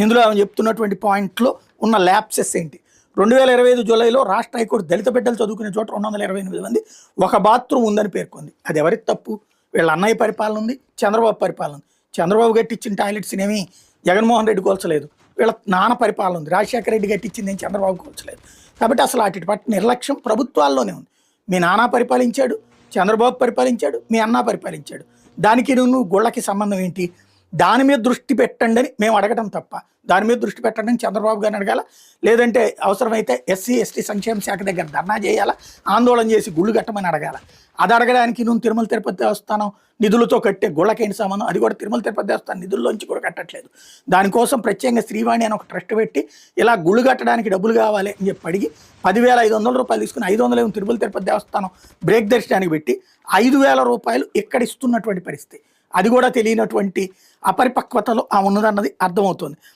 ఇందులో ఆమె చెప్తున్నటువంటి పాయింట్లో ఉన్న ల్యాప్సెస్ ఏంటి? 2025 జూలైలో రాష్ట్ర హైకోర్టు దళిత బిడ్డలు చదువుకునే చోట 228 మంది ఒక బాత్రూమ్ ఉందని పేర్కొంది. అది ఎవరికి తప్పు? వీళ్ళ అన్నయ్య పరిపాలన ఉంది, చంద్రబాబు పరిపాలన ఉంది. చంద్రబాబు కట్టించిన టాయిలెట్స్ని ఏమి జగన్మోహన్ రెడ్డి కోల్చలేదు. వీళ్ళ నాన్న పరిపాలన ఉంది, రాజశేఖర రెడ్డి కట్టించింది ఏం చంద్రబాబు కోల్చలేదు. కాబట్టి అసలు వాటి పట్ల నిర్లక్ష్యం ప్రభుత్వాల్లోనే ఉంది. మీ నాన్న పరిపాలించాడు, చంద్రబాబు పరిపాలించాడు, మీ అన్న పరిపాలించాడు. దానికి నువ్వు గుళ్ళకి సంబంధం ఏంటి? దాని మీద దృష్టి పెట్టండి అని మేము అడగడం తప్ప, దాని మీద దృష్టి పెట్టండి అని చంద్రబాబు గారిని అడగాల, లేదంటే అవసరమైతే ఎస్సీ ఎస్టీ సంక్షేమ శాఖ దగ్గర ధర్నా చేయాలా, ఆందోళన చేసి గుళ్ళు కట్టమని అడగాల. అది అడగడానికి నువ్వు తిరుమల తిరుపతి దేవస్థానం నిధులతో కట్టే గుళ్ళకేంటి సంబంధం? అది కూడా తిరుమల తిరుపతి దేవస్థానం నిధుల్లోంచి కూడా కట్టట్లేదు. దానికోసం ప్రత్యేకంగా శ్రీవాణి అని ఒక ట్రస్ట్ పెట్టి ఇలా గుళ్ళు కట్టడానికి డబ్బులు కావాలి అని చెప్పి అడిగి 10,500 రూపాయలు తీసుకుని 500 ఏమో తిరుమల తిరుపతి దేవస్థానం బ్రేక్ దర్శనానికి పెట్టి 5,000 రూపాయలు ఇక్కడ ఇస్తున్నటువంటి పరిస్థితి. అది కూడా తెలియనటువంటి అపరిపక్వతలో ఆ ఉన్నదన్నది అర్థమవుతుంది.